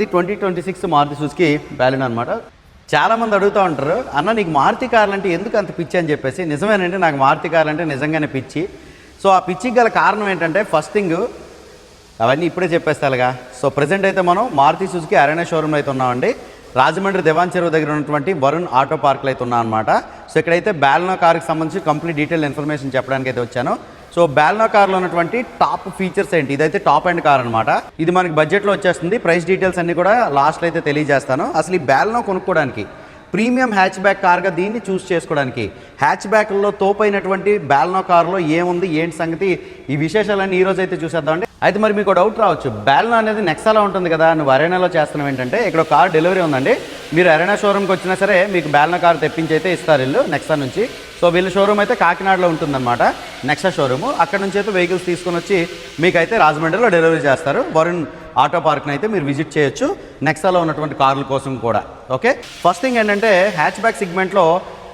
ఇది 2026 Maruti Suzuki Baleno అనమాట. చాలామంది అడుగుతూ ఉంటారు, అన్న నీకు మారుతి కార్లు అంటే ఎందుకు అంత పిచ్చి అని చెప్పేసి. నిజమేనంటే నాకు మారుతి కార్లు అంటే నిజంగానే పిచ్చి. సో ఆ పిచ్చికి గల కారణం ఏంటంటే ఫస్ట్ థింగ్ అవన్నీ ఇప్పుడే చెప్పేస్తారుగా. సో ప్రజెంట్ అయితే మనం మారుతి సుజుకి అరేనా షోరూమ్లో అయితే ఉన్నామండి. రాజమండ్రి దివాన్ చెరువు దగ్గర ఉన్నటువంటి వరుణ్ ఆటో పార్క్లో అయితే ఉన్నాం అనమాట. సో ఇక్కడైతే బాలెనో కార్కి సంబంధించి కంప్లీట్ డీటెయిల్ ఇన్ఫర్మేషన్ చెప్పడానికి అయితే వచ్చాను. సో బాలెనో కార్లో ఉన్నటువంటి టాప్ ఫీచర్స్ ఏంటి, ఇదైతే టాప్ అండ్ కార్ అనమాట. ఇది మనకి బడ్జెట్లో వచ్చేస్తుంది. ప్రైస్ డీటెయిల్స్ అన్ని కూడా లాస్ట్లో అయితే తెలియజేస్తాను. అసలు ఈ బాలెనో కొనుక్కోవడానికి ప్రీమియం హ్యాచ్ బ్యాక్ కార్గా దీన్ని చూస్ చేసుకోవడానికి హ్యాచ్ బ్యాక్లో తోపైనటువంటి బాలెనో కార్లో ఏముంది ఏంటి సంగతి, ఈ విశేషాలన్నీ ఈరోజు అయితే చూసేద్దామండి. అయితే మరి మీకు డౌట్ రావచ్చు, బాలెనో అనేది నెక్సాలో ఉంటుంది కదా, నువ్వు అరేనాలో చేస్తున్నావు ఏంటంటే, ఇక్కడ కార్ డెలివరీ ఉందండి. మీరు అరేనా షోరూమ్కి వచ్చినా సరే మీకు బాలెనో కార్ తెప్పించి అయితే ఇస్తారు వీళ్ళు నెక్సా నుంచి. సో వీళ్ళ షోరూమ్ అయితే కాకినాడలో ఉంటుందన్నమాట, నెక్సా షోరూము. అక్కడ నుంచి అయితే వెహికల్స్ తీసుకొని వచ్చి మీకైతే రాజమండ్రిలో డెలివరీ చేస్తారు. వరుణ్ ఆటో పార్క్ని అయితే మీరు విజిట్ చేయొచ్చు నెక్సాలో ఉన్నటువంటి కార్ల కోసం కూడా. ఓకే, ఫస్ట్ థింగ్ ఏంటంటే హ్యాచ్ బ్యాక్ సెగ్మెంట్లో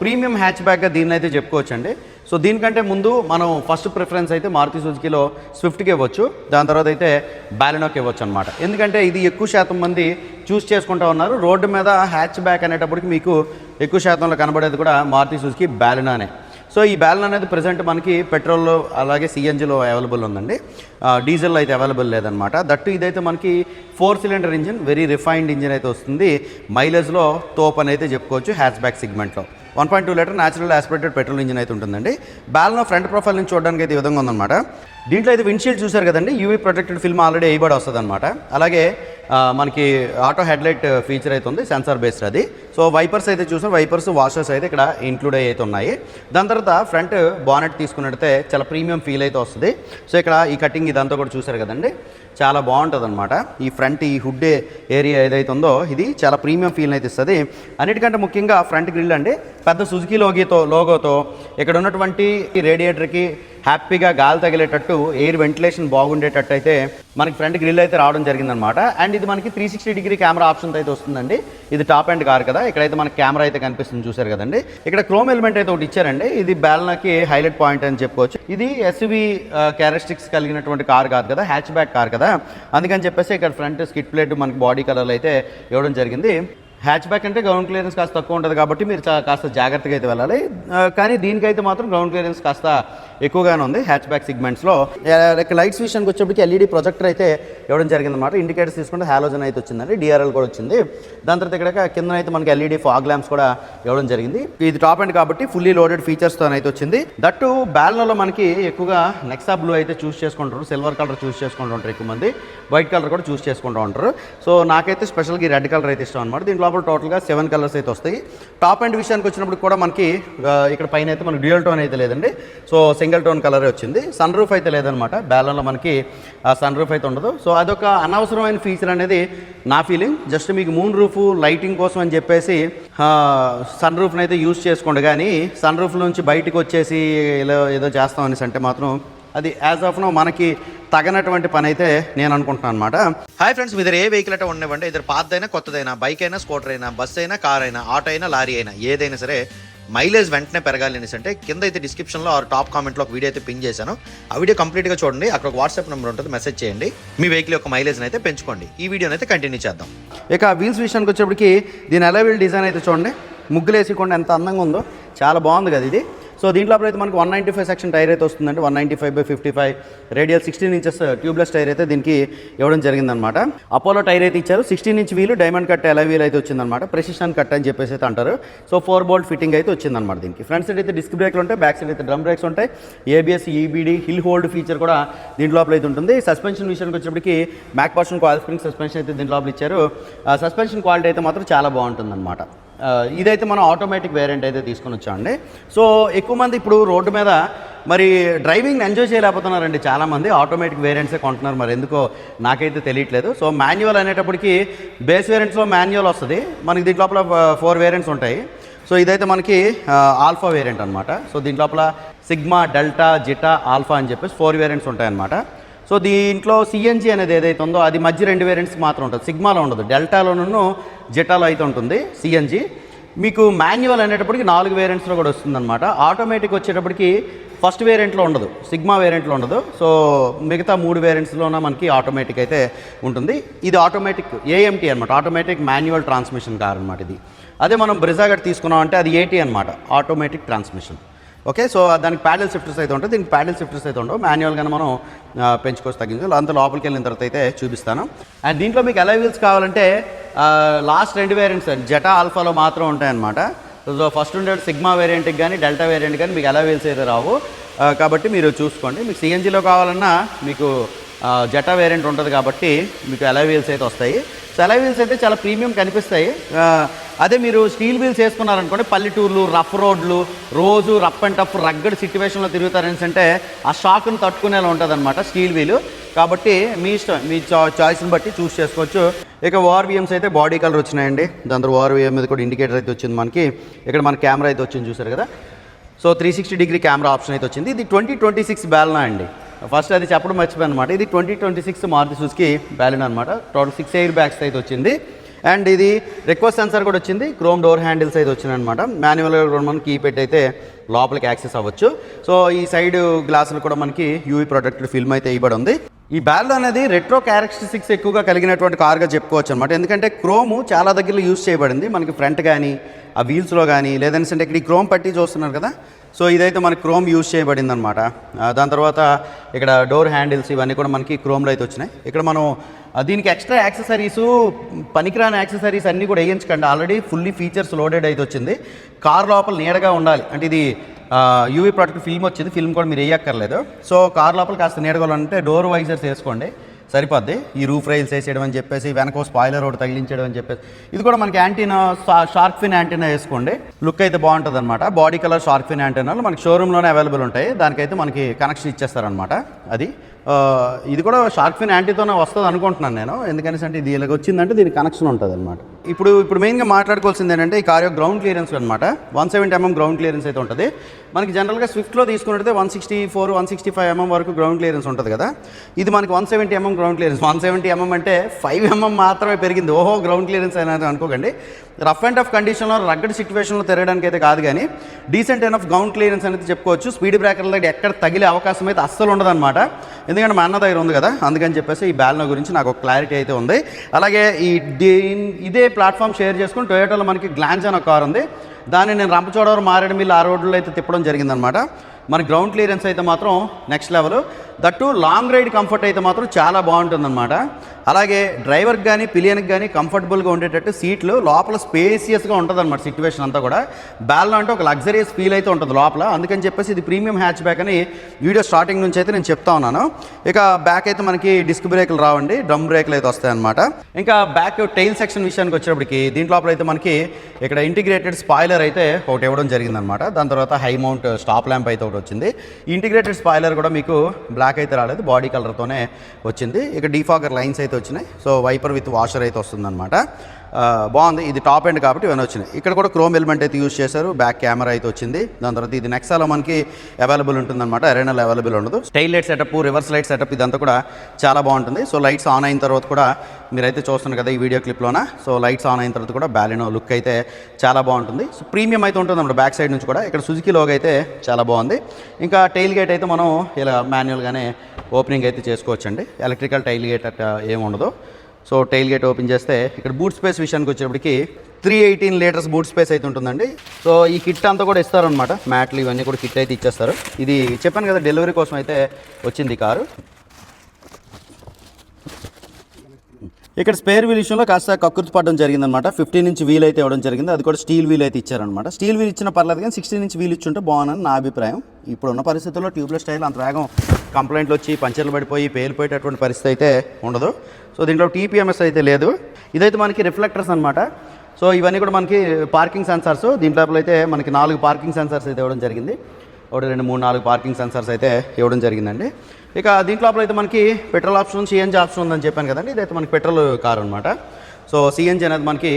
ప్రీమియం హ్యాచ్ బ్యాక్గా దీన్ని అయితే చెప్పుకోవచ్చండి. సో దీనికంటే ముందు మనం ఫస్ట్ ప్రిఫరెన్స్ అయితే మారుతి సుజుకిలో స్విఫ్ట్కి ఇవ్వచ్చు, దాని తర్వాత అయితే బాలెనోకి ఇవ్వచ్చు అనమాట. ఎందుకంటే ఇది ఎక్కువ శాతం మంది చూస్ చేసుకుంటూ ఉన్నారు. రోడ్డు మీద హ్యాచ్ బ్యాక్ అనేటప్పటికి మీకు ఎక్కువ శాతంలో కనబడేది కూడా మారుతి సుజుకి బాలెనోనే. సో ఈ బాలెనో అనేది ప్రజెంట్ మనకి పెట్రోల్లో అలాగే సిఎన్జిలో అవైలబుల్ ఉందండి, డీజిల్లో అయితే అవైలబుల్ లేదనమాట. దట్టు ఇదైతే మనకి 4 cylinder engine, very refined engine అయితే వస్తుంది. మైలేజ్లో తోప్ అని అయితే చెప్పుకోవచ్చు హ్యాచ్ బ్యాక్ సెగ్మెంట్లో. 1.2 litre natural aspirated petrol engine అయితే ఉంటుందండి. బాలెనో ఫ్రంట్ ప్రొఫైల్ నుంచి చూడడానికి అయితే ఈ విధంగా ఉందన్నమాట. దీంట్లో అయితే విండ్షీల్డ్ చూసారు కదండి, యూవీ ప్రొటెక్టెడ్ ఫిల్మ్ ఆల్రెడీ వేయబడి వస్తుంది అనమాట. అలాగే మనకి ఆటో హెడ్లైట్ ఫీచర్ అయితే ఉంది, సెన్సార్ బేస్డ్ అది. సో వైపర్స్ అయితే చూసాం, వైపర్స్ వాషర్స్ అయితే ఇక్కడ ఇంక్లూడ్ అయితే ఉన్నాయి. దాని తర్వాత ఫ్రంట్ బానెట్ తీసుకున్నట్టయితే చాలా ప్రీమియం ఫీల్ అయితే వస్తుంది. సో ఇక్కడ ఈ కటింగ్ ఇదంతా కూడా చూసారు కదండి, చాలా బాగుంటుంది అనమాట. ఈ ఫ్రంట్ ఈ హుడ్ ఏరియా ఏదైతే ఉందో ఇది చాలా ప్రీమియం ఫీల్ అయితే ఇస్తుంది. అన్నిటికంటే ముఖ్యంగా ఫ్రంట్ గ్రిల్ అండి, పెద్ద సుజుకి లోగోతో ఇక్కడ ఉన్నటువంటి రేడియేటర్కి హ్యాపీగా గాలి తగిలేటట్టు ఎయిర్ వెంటిలేషన్ బాగుండేటట్టు అయితే మనకి ఫ్రంట్ గ్రిల్ అయితే రావడం జరిగిందనమాట. అండ్ ఇది మనకి 360 డిగ్రీ కెమెరా ఆప్షన్ అయితే వస్తుందండి. ఇది టాప్ అండ్ కార్ కదా, ఇక్కడైతే మనకి కెమెరా అయితే కనిపిస్తుంది చూసారు కదండి. ఇక్కడ క్రోమ్ ఎలిమెంట్ అయితే ఒకటి ఇచ్చారండి, ఇది బాలెనోకి హైలైట్ పాయింట్ అని చెప్పుకోవచ్చు. ఇది ఎస్యూవీ క్యారెక్టరిస్టిక్స్ కలిగినటువంటి కార్ కాదు కదా, హ్యాచ్ బ్యాక్ కార్ కదా, అందుకని చెప్పేసి ఇక్కడ ఫ్రంట్ స్కిట్ ప్లేట్ మనకి బాడీ కలర్లో అయితే ఇవ్వడం జరిగింది. హ్యాచ్ బ్యాక్ అంటే గ్రౌండ్ క్లియరెన్స్ కాస్త తక్కువ ఉంటుంది కాబట్టి మీరు కాస్త జాగ్రత్తగా అయితే వెళ్ళాలి. కానీ దీనికైతే మాత్రం గ్రౌండ్ క్లియరెన్స్ కాస్త ఎక్కువగానే ఉంది హ్యాచ్ బ్యాక్ సెగ్మెంట్స్లో. లైట్స్ విషయానికి వచ్చేప్పటికి ఎల్ఈడి ప్రొజెక్టర్ అయితే ఇవ్వడం జరిగిందన్నమాట. ఇండికేటర్స్ తీసుకుంటే హాలోజన్ అయితే వచ్చిందండి, డిఆర్ఎల్ కూడా వచ్చింది. దాని తర్వాత ఇక్కడ కింద అయితే మనకి ఎల్ఈడి ఫాగ్ ల్యాంప్స్ కూడా ఇవ్వడం జరిగింది. ఇది టాప్ అండ్ కాబట్టి ఫుల్లీ లోడెడ్ ఫీచర్స్తో అయితే వచ్చింది. దట్టు బాలెనోలో మనకి ఎక్కువగా నెక్సా బ్లూ అయితే చూస్ చేసుకుంటారు, సిల్వర్ కలర్ చూస్ చేసుకుంటూ ఉంటారు ఎక్కువ మంది, వైట్ కలర్ కూడా చూస్ చేసుకుంటూ ఉంటారు. సో నాకైతే స్పెషల్గా రెడ్ కలర్ అయితే ఇష్టం అనమాట. దీంట్లో టోటల్గా 7 కలర్స్ అయితే వస్తాయి. టాప్ అండ్ విషయానికి వచ్చినప్పుడు కూడా మనకి ఇక్కడ పైన అయితే మనకి డ్యూయల్ టోన్ అయితే లేదండి, సో సింగిల్ టోన్ కలరే వచ్చింది. సన్ రూఫ్ అయితే లేదనమాట, బాలెనోలో మనకి సన్ రూఫ్ అయితే ఉండదు. సో అదొక అనవసరమైన ఫీచర్ అనేది నా ఫీలింగ్. జస్ట్ మీకు మూన్ రూఫ్ లైటింగ్ కోసం అని చెప్పేసి సన్ రూఫ్ని అయితే యూజ్ చేసుకోండి, కానీ సన్ రూఫ్ నుంచి బయటకు వచ్చేసి ఏదో చేస్తాం అనేసి అంటే మాత్రం అది యాజ్ ఆఫ్ నో మనకి తగినటువంటి పని అయితే నేను అనుకుంటున్నాను అనమాట. హాయ్ ఫ్రెండ్స్, మీ దగ్గర ఏ వెహికల్ అయితే ఉండవండి, ఇద్దరు పాతదైనా కొత్తదైనా, బైక్ అయినా స్కూటర్ అయినా, బస్ అయినా, కార్ అయినా, ఆటో అయినా, లారీ అయినా, ఏదైనా సరే మైలేజ్ వెంటనే పెరగాలి అనేసి అంటే కింద అయితే డిస్క్రిప్షన్లో టాప్ కామెంట్లో ఒక వీడియో అయితే పింగ్ చేశాను. ఆ వీడియో కంప్లీట్గా చూడండి, అక్కడ ఒక వాట్సాప్ నెంబర్ ఉంటుంది, మెసేజ్ చేయండి. మీ వెహికల్ యొక్క మైలేజ్ని అయితే పెంచుకోండి. ఈ వీడియోని అయితే కంటిన్యూ చేద్దాం. ఇక వీల్స్ విషయానికి వచ్చేప్పటికి దీని అలా వీల్ డిజైన్ అయితే చూడండి, ముగ్గులు వేసుకోండి ఎంత అందంగా ఉందో, చాలా బాగుంది కదా ఇది. సో దీంట్లో అయితే మనకి 195 సెక్షన్ టైర్ అయితే వస్తుందండి, 195/55 రేడియల్ 16 ఇంచెస్ ట్యూబ్లెస్ టైర్ అయితే దీనికి ఇవ్వడం జరిగిందనమాట. అపోలో టైర్ అయితే ఇచ్చారు, 16 ఇంచ్ వీలు, డైమండ్ కట్ ఎలా వీల్ అయితే వచ్చిందనమాట, ప్రెసిషన్ కట్ అని చెప్పేసి అయితే అంటారు. సో 4 బోల్ట్ ఫిట్టింగ్ అయితే వచ్చిందనమాట దీనికి. ఫ్రంట్ సైడ్ అయితే డిస్క్ బ్రేక్లు ఉంటాయి, బ్యాక్ సైడ్ అయితే డ్రమ్ బ్రేక్స్ ఉంటాయి, ABS, EBD, hill hold feature కూడా దీంట్లో అయితే ఉంటుంది. సస్పెన్షన్ విషయానికి వచ్చేప్పటికి McPherson coil spring suspension అయితే దీంట్లో ఇచ్చారు. సస్పెన్షన్ క్వాలిటీ అయితే మాత్రం చాలా బాగుంటుందన్నమాట. ఇదైతే మనం ఆటోమేటిక్ వేరియంట్ అయితే తీసుకొని వచ్చామండి. సో ఎక్కువ మంది ఇప్పుడు రోడ్డు మీద మరి డ్రైవింగ్ ఎంజాయ్ చేయలేకపోతున్నారండి, చాలామంది ఆటోమేటిక్ వేరియంట్సే కొంటున్నారు. మరి ఎందుకో నాకైతే తెలియట్లేదు. సో మాన్యువల్ అనేటప్పటికి బేస్ వేరియంట్స్లో మాన్యువల్ వస్తుంది, మనకి దీంట్లో 4 వేరియంట్స్ ఉంటాయి. సో ఇదైతే మనకి ఆల్ఫా వేరియంట్ అనమాట. సో దీంట్లోపల సిగ్మా, డెల్టా, జిటా, ఆల్ఫా అని చెప్పేసి 4 వేరియంట్స్ ఉంటాయన్నమాట. సో దీంట్లో సిఎన్జి అనేది ఏదైతే ఉందో అది మధ్య 2 వేరియంట్స్ మాత్రం ఉంటుంది, సిగ్మాలో ఉండదు, డెల్టాలోనూ జిటాలో అయితే ఉంటుంది సిఎన్జి. మీకు మాన్యువల్ అనేటప్పటికి 4 వేరియంట్స్లో కూడా వస్తుందన్నమాట. ఆటోమేటిక్ వచ్చేటప్పటికి ఫస్ట్ వేరియంట్లో ఉండదు, సిగ్మా వేరియంట్లో ఉండదు. సో మిగతా 3 వేరియంట్స్లోన మనకి ఆటోమేటిక్ అయితే ఉంటుంది. ఇది ఆటోమేటిక్ ఏఎంటీ అనమాట, ఆటోమేటిక్ మాన్యువల్ ట్రాన్స్మిషన్ కార్ అనమాట ఇది. అదే మనం బ్రెజా గట్ తీసుకున్నాం అంటే అది ఏటీ అనమాట, ఆటోమేటిక్ ట్రాన్స్మిషన్. ఓకే, సో దానికి ప్యాడల్ షిఫ్టర్స్ అయితే ఉంటాయి, దీనికి ప్యాడల్ షిఫ్టర్స్ అయితే ఉండవు. మాన్యువల్గానే మనం పెంచుకోవచ్చు, తగ్గించు. అంత లోపలికి వెళ్ళిన తర్వాత అయితే చూపిస్తాను. అండ్ దీంట్లో మీకు అలై వీల్స్ కావాలంటే లాస్ట్ 2 వేరియంట్స్ జెటా ఆల్ఫాలో మాత్రం ఉంటాయన్నమాట. సో ఫస్ట్ ఉండే సిగ్మా వేరియంట్కి కానీ డెల్టా వేరియంట్ కానీ మీకు అలై వీల్స్ అయితే రావు. కాబట్టి మీరు చూసుకోండి. మీకు సిఎన్జిలో కావాలన్నా మీకు జెటా వేరియంట్ ఉంటుంది కాబట్టి మీకు అలై వీల్స్ అయితే వస్తాయి. సో అలై వీల్స్ అయితే చాలా ప్రీమియం కనిపిస్తాయి. అదే మీరు స్టీల్ వీల్స్ వేసుకున్నారనుకోండి, పల్లెటూర్లు, రఫ్ రోడ్లు, రోజు రఫ్ అండ్ టఫ్ రగ్గడ్ సిచ్యువేషన్లో తిరుగుతారని అంటే ఆ షాక్ను తట్టుకునేలా ఉంటుంది అనమాట స్టీల్ వీలు. కాబట్టి మీ ఇష్టం, మీ చాయిస్ని బట్టి చూస్ చేసుకోవచ్చు. ఇక ఓఆర్విఎమ్స్ అయితే బాడీ కలర్ వచ్చినాయండి. దాని తర్వాత ఓఆర్విఎం మీద కూడా ఇండికేటర్ అయితే వచ్చింది మనకి. ఇక్కడ మన కెమెరా అయితే వచ్చింది, చూసారు కదా. సో 360 డిగ్రీ కెమెరా ఆప్షన్ అయితే వచ్చింది. ఇది 2026 బ్యాలెనా అండి. ఫస్ట్ అది చెప్పడం మర్చిపోయాను అనమాట. ఇది 2026 మారుతి సుజుకి బ్యాలెనా అనమాట. టోటల్ 6 ఎయిర్ బ్యాగ్స్ అయితే వచ్చింది. అండ్ ఇది రిక్వెస్ట్ సెన్సార్ కూడా వచ్చింది. క్రోమ్ డోర్ హ్యాండిల్స్ అయితే వచ్చినాయి అనమాట. మాన్యువల్గా కూడా మనం కీపెట్ అయితే లోపలికి యాక్సెస్ అవ్వచ్చు. సో ఈ సైడ్ గ్లాసులు కూడా మనకి యూవీ ప్రొటెక్టెడ్ ఫిల్మ్ అయితే ఇవ్వబడి ఉంది. ఈ బ్యాలెనో అనేది రెట్రో క్యారెక్టరిస్టిక్స్ ఎక్కువగా కలిగినటువంటి కార్గా చెప్పుకోవచ్చు అనమాట. ఎందుకంటే క్రోము చాలా దగ్గరలో యూజ్ చేయబడింది. మనకి ఫ్రంట్ కానీ ఆ వీల్స్లో కానీ, లేదంటే ఇక్కడ ఈ క్రోమ్ పట్టి చూస్తున్నారు కదా. సో ఇదైతే మనకి క్రోమ్ యూజ్ చేయబడింది అనమాట. దాని తర్వాత ఇక్కడ డోర్ హ్యాండిల్స్ ఇవన్నీ కూడా మనకి క్రోమ్లో అయితే వచ్చినాయి. ఇక్కడ మనం దీనికి ఎక్స్ట్రా యాక్సెసరీసు, పనికిరాని యాక్సెసరీస్ అన్నీ కూడా వేయించకండి. ఆల్రెడీ ఫుల్లీ ఫీచర్స్ లోడెడ్ అయితే వచ్చింది. కార్ లోపల నీడగా ఉండాలి అంటే ఇది యూవీ ప్రొటెక్ట్ ఫిల్మ్ వచ్చింది. ఫిల్మ్ కూడా మీరు వేయక్కర్లేదు. సో కార్ లోపల కాస్త నీడగా అంటే డోర్ వైజర్స్ వేసుకోండి, సరిపోద్ది. ఈ రూఫ్ రైల్స్ వేసేయడం అని చెప్పేసి, వెనక స్పాయిలర్ ఒకటి తగిలించడం అని చెప్పేసి, ఇది కూడా మనకి యాంటీనా షార్క్ ఫిన్ యాంటీనా వేసుకోండి, లుక్ అయితే బాగుంటుంది అనమాట. బాడీ కలర్ షార్క్ ఫిన్ యాంటీనాలు మనకి షోరూంలోనే అవైలబుల్ ఉంటాయి. దానికైతే మనకి కనెక్షన్ ఇచ్చేస్తారనమాట. అది ఇది కూడా షార్క్ ఫిన్ యాంటీతోనే వస్తుంది అనుకుంటున్నాను నేను. ఎందుకనేసి అంటే ఇది ఇలాగ వచ్చిందంటే దీనికి కనెక్షన్ ఉంటుంది అనమాట. ఇప్పుడు మెయిన్గా మాట్లాడుకోవాల్సింది ఏంటంటే ఈ కార్ యొక్క గ్రౌండ్ క్లియరెన్స్ అనమాట. 170 mm గ్రౌండ్ క్లియరెన్స్ అయితే ఉంటుంది. మనకి జనరల్గా స్విఫ్ట్లో తీసుకున్నట్టయితే 164, 165 mm వరకు గ్రౌండ్ క్లియరెన్స్ ఉంటుంది కదా. ఇది మనకి 170 mm గ్రౌండ్ క్లియరెన్స్. 170 mm అంటే 5 mm మాత్రమే పెరిగింది. ఓహో గ్రౌండ్ క్లియరెన్స్ అయినా అనుకోకండి. రఫ్ అండ్ టఫ్ కండిషన్లో, రగ్గడ్ సిచ్యువేషన్లో తిరగడానికి అయితే కాదు, కానీ డీసెంట్ ఎనఫ్ గ్రౌండ్ క్లియరెన్స్ అనేది చెప్పుకోవచ్చు. స్పీడ్ బ్రేకర్ల దగ్గర ఎక్కడ తగిలే అవకాశం అయితే అస్సలు ఉండదన్నమాట. ఎందుకంటే మా అన్న దగ్గర ఉంది కదా, అందుకని చెప్పేసి ఈ బ్యాలెనో గురించి నాకు ఒక క్లారిటీ అయితే ఉంది. అలాగే ఇదే ప్లాట్ఫామ్ షేర్ చేసుకుని టొయోటాలో మనకి గ్లాన్స్ అనే కార్ ఉంది. దాన్ని నేను రంపచోడవరం, మారేడుమిల్లి ఆ రోడ్లో అయితే తిప్పడం జరిగిందనమాట. మన గ్రౌండ్ క్లియరెన్స్ అయితే మాత్రం next level. That long ride comfort అయితే మాత్రం చాలా బాగుంటుందన్నమాట. అలాగే డ్రైవర్కి కానీ పిలియన్కి కానీ కంఫర్టబుల్గా ఉండేటట్టు సీట్లు లోపల స్పేసియస్గా ఉంటుంది అనమాట. సిట్యువేషన్ అంతా కూడా బ్యాలెనో అంటే ఒక లగ్జరియస్ ఫీల్ అయితే ఉంటుంది లోపల. అందుకని చెప్పేసి ఇది ప్రీమియం హ్యాచ్ బ్యాక్ అని వీడియో స్టార్టింగ్ నుంచి అయితే నేను చెప్తా ఉన్నాను. ఇక బ్యాక్ అయితే మనకి డిస్క్ బ్రేకులు రావండి, డ్రమ్ బ్రేకులు అయితే వస్తాయన్నమాట. ఇంకా బ్యాక్ టైల్ సెక్షన్ విషయానికి వచ్చేటప్పటికి దీంట్లో లోపల అయితే మనకి ఇక్కడ ఇంటిగ్రేటెడ్ స్పాయిలర్ అయితే ఒకటి ఇవ్వడం జరిగిందనమాట. దాని తర్వాత హై మౌంట్ స్టాప్ ల్యాంప్ అయితే ఒకటి వచ్చింది. ఇంటిగ్రేటెడ్ స్పాయిలర్ కూడా మీకు బ్లాక్ అయితే రాలేదు, బాడీ కలర్తోనే వచ్చింది. ఇక డీఫాగర్ లైన్స్ అయితే వచ్చినాయి. సో వైపర్ విత్ వాషర్ అయితే వస్తుందన్నమాట. బాగుంది. ఇది టాప్ ఎండ్ కాబట్టి ఇవన్నీ వచ్చినాయి. ఇక్కడ కూడా క్రోమ్ ఎలిమెంట్ అయితే యూజ్ చేశారు. బ్యాక్ కెమెరా అయితే వచ్చింది. దాని తర్వాత ఇది నెక్సాలో మనకి అవైలబుల్ ఉంటుందన్నమాట. అరేనాలో అవైలబుల్ ఉండదు. Style light setup, reverse light setup ఇదంతా కూడా చాలా బాగుంటుంది. సో లైట్స్ ఆన్ అయిన తర్వాత కూడా మీరైతే చూస్తున్నారు కదా ఈ వీడియో క్లిప్లోన. సో లైట్స్ ఆన్ అయిన తర్వాత కూడా బ్యాలెనో లుక్ అయితే చాలా బాగుంటుంది. సో ప్రీమియం అయితే ఉంటుంది అన్నమాట బ్యాక్ సైడ్ నుంచి కూడా. ఇక్కడ సుజుకి లోగో అయితే చాలా బాగుంది. ఇంకా టైల్ గేట్ అయితే మనం ఇలా మాన్యువల్గానే ఓపెనింగ్ అయితే చేసుకోవచ్చండి. ఎలక్ట్రికల్ టైల్ గేట్ అట్లా ఏముండదు. సో టైల్ గేట్ ఓపెన్ చేస్తే ఇక్కడ బూట్ స్పేస్ విషయానికి వచ్చేటప్పటికి 318 లీటర్స్ బూట్ స్పేస్ అయితే ఉంటుందండి. సో ఈ కిట్ అంతా కూడా ఇస్తారనమాట. మ్యాట్లు ఇవన్నీ కూడా కిట్ అయితే ఇచ్చేస్తారు. ఇది చెప్పాను కదా డెలివరీ కోసం అయితే వచ్చింది కారు. ఇక్కడ స్పేర్ వీల్ విషయంలో కాస్త కక్కుర్తి పడడం జరిగిందనమాట. 15 ఇంచ్ వీల్ అయితే ఇవ్వడం జరిగింది. అది కూడా స్టీల్ వీల్ అయితే ఇచ్చారనమాట. స్టీల్ వీల్ ఇచ్చిన పర్లేదు, కానీ 16 ఇంచ్ వీల్ ఇచ్చుంటే బాగుందని నా అభిప్రాయం. ఇప్పుడున్న పరిస్థితుల్లో ట్యూబ్లెస్ టైర్ అంత వేగం కంప్లైంట్లు వచ్చి పంచర్లు పడిపోయి పేలిపోయేటటువంటి పరిస్థితి అయితే ఉండదు. సో దీంట్లో TPMS అయితే లేదు. ఇదైతే మనకి రిఫ్లెక్టర్స్ అనమాట. సో ఇవన్నీ కూడా మనకి పార్కింగ్ సెన్సార్స్. దీంట్లో అయితే మనకి 4 పార్కింగ్ సెన్సార్స్ అయితే ఇవ్వడం జరిగింది. 1 2 3 4 పార్కింగ్ సెన్సార్స్ అయితే ఇవ్వడం జరిగిందండి. ఇక దీంట్లో అయితే మనకి పెట్రోల్ ఆప్షన్, CNG ఆప్షన్ ఉందని చెప్పాను కదండి. ఇదైతే మనకి పెట్రోల్ కార్ అనమాట. సో CNG అనేది మనకి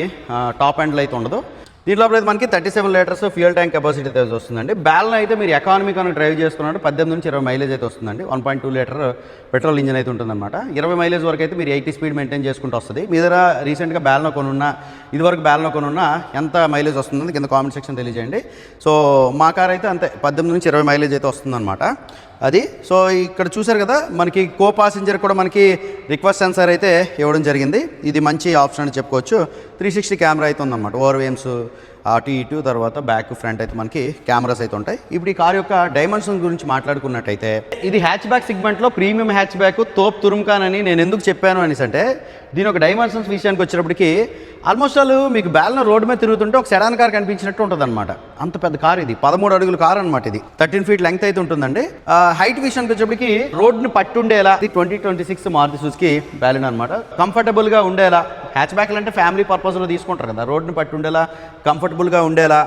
టాప్ ఎండ్లో అయితే ఉండదు. దీంట్లో అయితే మనకి 37 లీటర్స్ ఫ్యూయల్ ట్యాంక్ కెపాసిటీ అయితే వస్తుందండి. బ్యాలెన్ అయితే మీరు ఎకానమీ కనుక డ్రైవ్ చేసుకున్నట్టు 18 నుంచి 20 మైలేజ్ అయితే వస్తుందండి. 1.2 లీటర్ పెట్రోల్ ఇంజిన్ అయితే ఉంటుందన్నమాట. 20 మైలేజ్ వరకు అయితే మీరు 80 స్పీడ్ మెయింటైన్ చేసుకుంటూ వస్తుంది. మీ దగ్గర రీసెంట్గా బ్యాలెన్ కొనున్నా, ఇదివరకు బ్యాలెన్ కొనున్నా ఎంత మైలేజ్ వస్తుందని కింద కామెంట్ సెక్షన్ తెలియజేయండి. సో మా కార్ అయితే అంతే 18 నుంచి 20 మైలేజ్ అయితే వస్తుందన్నమాట. అది సో ఇక్కడ చూసారు కదా, మనకి కో పాసెంజర్ కూడా మనకి రిక్వెస్ట్ సెన్సార్ అయితే ఇవ్వడం జరిగింది. ఇది మంచి ఆప్షన్ అని చెప్పుకోవచ్చు. 360 కెమెరా అయితే ఉందన్నమాట. ఓవర్ వేమ్స్ అటు ఇటు తర్వాత బ్యాక్ ఫ్రంట్ అయితే మనకి కెమెరాస్ అయితే ఉంటాయి. ఇప్పుడు ఈ కార్ యొక్క డైమెన్షన్ గురించి మాట్లాడుకున్నట్టయితే ఇది హ్యాచ్ బ్యాక్ సెగ్మెంట్లో ప్రీమియం హ్యాచ్ బ్యాక్ తోప్ తురుమ్ఖాన్ అని నేను ఎందుకు చెప్పాను అనేసి అంటే, దీని ఒక డైమెన్షన్స్ విషయానికి వచ్చినప్పటికీ ఆల్మోస్ట్ ఆల్ మీకు బ్యాలెన్ రోడ్డు మీద తిరుగుతుంటే ఒక సెడాన్ కార్ కనిపించినట్టు ఉంటుంది అనమాట. అంత పెద్ద కార్ ఇది, 13 అడుగుల కార్ అనమాట. ఇది 13 ఫీట్ లెంగ్త్ అయితే ఉంటుందండి. హైట్ విషయానికి వచ్చేప్పటికి రోడ్డుని పట్టుండేలా 2026 మారుతి సుజుకి బ్యాలెన్ అనమాట. కంఫర్టబుల్గా ఉండేలా, హ్యాచ్ బ్యాక్లు అంటే ఫ్యామిలీ పర్పస్లో తీసుకుంటారు కదా, రోడ్డుని పట్టుండేలా, కంఫర్టబుల్గా ఉండేలా,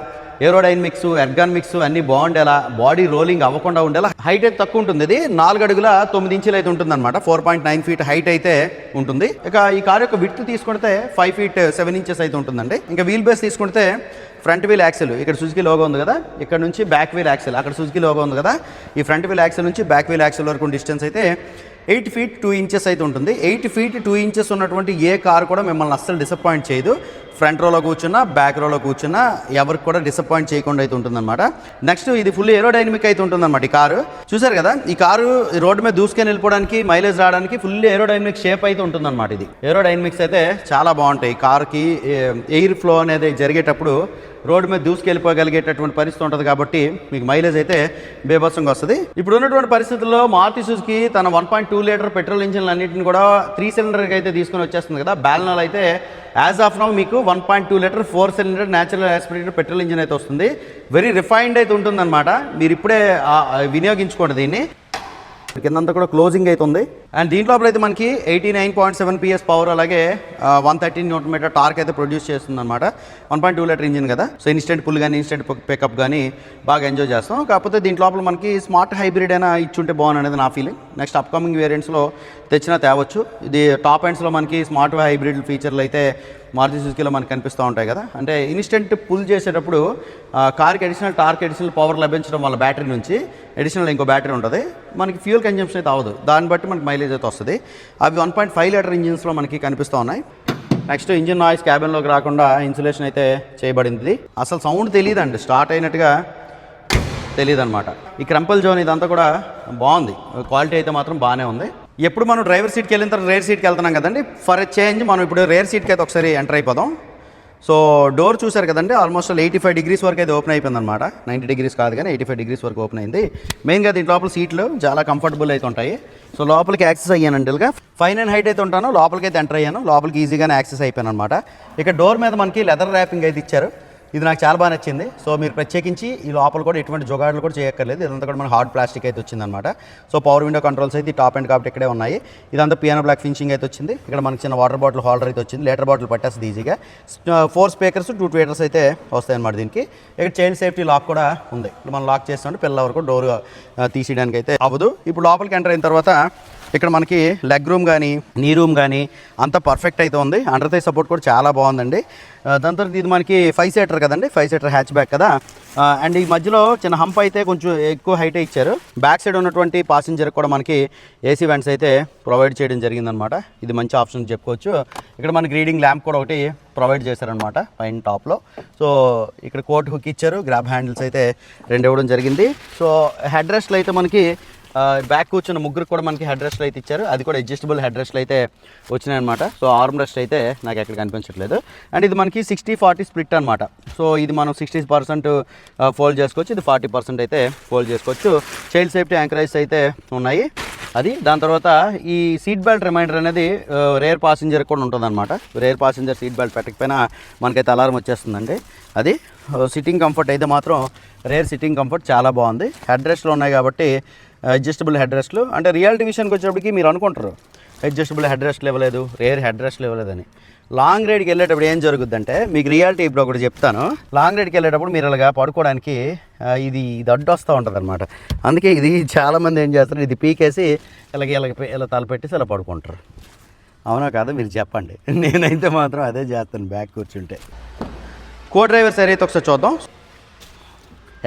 ఏరోడైనమిక్స్ ఎర్గానమిక్స్ అన్నీ బాగుండేలా, బాడీ రోలింగ్ అవ్వకుండా ఉండేలా హైట్ అయితే తక్కువ ఉంటుంది. ఇది 4 అడుగుల 9 ఇంచులు అయితే ఉంటుంది అనమాట. 4.9 ఫీట్ హైట్ అయితే ఉంటుంది. ఇక ఈ కార్ యొక్క విడ్త్ తీసుకుంటే 5 ఫీట్ 7 ఇంచెస్ అయితే ఉంటుందండి. ఇంకా వీల్ బేస్ తీసుకుంటే ఫ్రంట్ వీల్ యాక్సిల్ ఇక్కడ సుజుకి లోగో ఉంది కదా, ఇక్కడ నుంచి బ్యాక్ వీల్ యాక్సిల్ అక్కడ సుజుకి లోగో ఉంది కదా, ఈ ఫ్రంట్ వీల్ యాక్సిల్ నుంచి బ్యాక్ వీల్ యాక్సిల్ వరకు డిస్టెన్స్ అయితే 8 ఫీట్ 2 ఇంచెస్ అయితే ఉంటుంది. 8 ఫీట్ 2 ఇంచెస్ ఉన్నటువంటి ఏ కార్ కూడా మిమ్మల్ని అస్సలు డిసప్పాయింట్ చేయదు. ఫ్రంట్ రోలో కూర్చున్నా, బ్యాక్ రోలో కూర్చున్నా ఎవరికి కూడా డిసప్పాయింట్ చేయకుండా అయితే ఉంటుందన్నమాట. నెక్స్ట్ ఇది ఫుల్ ఏరోడైనమిక్ అయితే ఉంటుందన్నమాట. ఈ కారు చూసారు కదా, ఈ కారు రోడ్డు మీద దూసుకొని వెళ్ళిపోవడానికి, మైలేజ్ రావడానికి ఫుల్ ఏరోడైనమిక్ షేప్ అయితే ఉంటుందన్నమాట. ఇది ఏరోడైనమిక్స్ అయితే చాలా బాగుంటాయి. కార్కి ఎయిర్ ఫ్లో అనేది జరిగేటప్పుడు రోడ్డు మీద దూసుకెళ్ళిపోగలిగేటటువంటి పరిస్థితి ఉంటుంది కాబట్టి మీకు మైలేజ్ అయితే బేభత్సంగా వస్తుంది. ఇప్పుడు ఉన్నటువంటి పరిస్థితుల్లో మారుతి సుజుకి తన 1.2 లీటర్ పెట్రోల్ ఇంజిన్లు అన్నింటిని కూడా 3 సిలిండర్కి అయితే తీసుకొని వచ్చేస్తుంది కదా. బ్యాలెనోలో అయితే యాజ్ ఆఫ్ నౌ మీకు 1.2 litre 4 cylinder natural aspirated petrol engine అయితే వస్తుంది. వెరీ రిఫైన్డ్ అయితే ఉంటుందన్నమాట. మీరు ఇప్పుడే వినియోగించుకోండి దీన్ని. కిందంతా కూడా క్లోజింగ్ అయితే ఉంది. అండ్ దీంట్లో అయితే మనకి 89.7 PS పవర్, అలాగే 113 న్యూటన్ మీటర్ టార్క్ అయితే ప్రొడ్యూస్ చేస్తుంది అనమాట. 1.2 లీటర్ ఇంజిన్ కదా, సో ఇన్స్టెంట్ పుల్ కానీ ఇన్స్టెంట్ పికప్ కానీ బాగా ఎంజాయ్ చేస్తాం. కాకపోతే దీంట్లో మనకి స్మార్ట్ హైబ్రిడ్ అయినా ఇచ్చుంటే బాగుంది అనేది నా ఫీలింగ్. నెక్స్ట్ అప్కమింగ్ వేరియంట్స్లో తెచ్చినా తేవచ్చు. ఇది టాప్ ఎండ్స్లో మనకి స్మార్ట్ హైబ్రిడ్ ఫీచర్లు అయితే మారుతి సుజుకిలో మనకు కనిపిస్తూ ఉంటాయి కదా. అంటే ఇన్స్టెంట్ పుల్ చేసేటప్పుడు కార్కి అడిషనల్ టార్క్, అడిషనల్ పవర్ లభించడం వల్ల బ్యాటరీ నుంచి అడిషనల్ ఇంకో బ్యాటరీ ఉంటుంది. మనకి ఫ్యూల్ కన్జంప్షన్ అయితే అవ్వదు, దాన్ని బట్టి మనకి మైలేజ్ అయితే వస్తుంది. అవి 1.5 లీటర్ ఇంజిన్స్లో మనకి కనిపిస్తూ ఉన్నాయి. నెక్స్ట్ ఇంజిన్ నాయిస్ క్యాబిన్లోకి రాకుండా ఇన్సులేషన్ అయితే చేయబడింది. అసలు సౌండ్ తెలియదండి, స్టార్ట్ అయినట్టుగా తెలియదు అనమాట. ఈ క్రంపల్ జోన్ ఇదంతా కూడా బాగుంది, క్వాలిటీ అయితే మాత్రం బాగానే ఉంది. ఎప్పుడు మనం డ్రైవర్ సీట్కి వెళ్ళిన తర్వాత రేర్ సీట్కి వెళ్తున్నాం కదండి, ఫర్ ఎ చేంజ్ మనం ఇప్పుడు రేర్ సీట్కి అయితే ఒకసారి ఎంటర్ అయిపోదాం. సో డోర్ చూసారు కదండి, ఆల్మోస్ట్ 85 డిగ్రీస్ వరకు అయితే ఓపెన్ అయిపోయింది అనమాట. 90 డిగ్రీస్ కాదు కానీ 85 డిగ్రీస్ వరకు ఓపెన్ అయింది. మెయిన్గా దీంట్ లోపల సీట్లు చాలా కంఫర్టబుల్ అయితే ఉంటాయి. సో లోపలికి యాక్సెస్ అయ్యానండి. ఇలాగా 5'9" హైట్ అయితే ఉంటాను, లోపలికి అయితే ఎంటర్ అయ్యాను. లోపలికి ఈజీగానే యాక్సెస్ అయిపోయాను అనమాట. ఇక డోర్ మీద మనకి లెదర్ ర్యాపింగ్ అయితే ఇచ్చారు. ఇది నాకు చాలా బాగా నచ్చింది. సో మీరు ప్రత్యేకించి ఈ లోపల కూడా ఎటువంటి జొగాడులు కూడా చేయక్కర్లేదు. ఇదంతా కూడా మనకి హార్డ్ ప్లాస్టిక్ అయితే వచ్చిందనమాట. సో పవర్ విండో కంట్రోల్స్ అయితే టాప్ అండ్ కాబట్టి ఇక్కడే ఉన్నాయి. ఇదంతా పియానో బ్లాక్ ఫినిషింగ్ అయితే వచ్చింది. ఇక్కడ మనకి చిన్న వాటర్ బాటిల్ హోల్డర్ అయితే వచ్చింది. లీటర్ బాటిల్ పట్టేస్తుంది ఈజీగా. 4 స్పీకర్స్ 2 ట్వీటర్స్ అయితే వస్తాయి అనమాట దీనికి. ఇక్కడ చైల్డ్ సేఫ్టీ లాక్ కూడా ఉంది. ఇప్పుడు మనం లాక్ చేస్తుంటే పిల్లల వరకు డోర్ తీసేయడానికి అయితే అవ్వదు. ఇప్పుడు లోపలికి ఎంటర్ అయిన తర్వాత ఇక్కడ మనకి లెగ్ రూమ్ కానీ నీ రూమ్ కానీ అంతా పర్ఫెక్ట్ అయితే ఉంది. అండర్ థై సపోర్ట్ కూడా చాలా బాగుందండి. దాని తర్వాత ఇది మనకి 5 సీటర్ కదండి, 5 సీటర్ హ్యాచ్ బ్యాక్ కదా. అండ్ ఈ మధ్యలో చిన్న హంప్ అయితే కొంచెం ఎక్కువ హైటే ఇచ్చారు. బ్యాక్ సైడ్ ఉన్నటువంటి పాసింజర్ కూడా మనకి ఏసీ వెంట్స్ అయితే ప్రొవైడ్ చేయడం జరిగిందనమాట. ఇది మంచి ఆప్షన్ చెప్పుకోవచ్చు. ఇక్కడ మనకి రీడింగ్ ల్యాంప్ కూడా ఒకటి ప్రొవైడ్ చేశారనమాట పైన టాప్లో. సో ఇక్కడ కోట్ హుక్ ఇచ్చారు. గ్రాబ్ హ్యాండిల్స్ అయితే 2 ఇవ్వడం జరిగింది. సో హెడ్ రెస్ట్లు అయితే మనకి బ్యాక్ కూర్చున్న ముగ్గురు కూడా మనకి హెడ్ రెస్ట్లు అయితే ఇచ్చారు. అది కూడా అడ్జస్టబుల్ హెడ్ రెస్ట్లు అయితే వచ్చినాయన్నమాట. సో ఆర్మ్ రెస్ట్ అయితే నాకు ఎక్కడ కనిపించట్లేదు. అండ్ ఇది మనకి 60-40 స్ప్లిట్ అనమాట. సో ఇది మనం 60% ఫోల్డ్ చేసుకోవచ్చు, ఇది 40% అయితే ఫోల్డ్ చేసుకోవచ్చు. చైల్డ్ సేఫ్టీ యాంకరేజ్ అయితే ఉన్నాయి. అది దాని తర్వాత ఈ సీట్ బెల్ట్ రిమైండర్ అనేది రేర్ పాసింజర్ కూడా ఉంటుందన్నమాట. రేర్ పాసింజర్ సీట్ బెల్ట్ పెట్టకపోయినా మనకైతే అలారం వచ్చేస్తుందండి. అది సిట్టింగ్ కంఫర్ట్ అయితే మాత్రం రేర్ సిట్టింగ్ కంఫర్ట్ చాలా బాగుంది. హెడ్ రెస్ట్లు ఉన్నాయి కాబట్టి అడ్జస్టబుల్ హెడ్ రెస్ట్లు. అంటే రియాలిటీ విషయానికి వచ్చేటప్పటికి మీరు అనుకుంటారు అడ్జస్టబుల్ హెడ్ రెస్ట్లు ఇవ్వలేదు, రేర్ హెడ్ రెస్ట్లు ఇవ్వలేదని. లాంగ్ రైడ్కి వెళ్ళేటప్పుడు ఏం జరుగుద్దంటే మీకు రియాలిటీ ఇప్పుడు ఒకటి చెప్తాను. లాంగ్ రైడ్కి వెళ్ళేటప్పుడు మీరు ఇలాగా పడుకోవడానికి ఇది అడ్డు వస్తూ ఉంటుంది అనమాట. అందుకే ఇది చాలామంది ఏం చేస్తారు, ఇది పీకేసి ఇలా తలపెట్టేసి ఇలా పడుకుంటారు. అవునా కాదా మీరు చెప్పండి. నేనైతే మాత్రం అదే చేస్తాను బ్యాక్ కూర్చుంటే. కో డ్రైవర్ సైడ్ అయితే ఒకసారి చూద్దాం.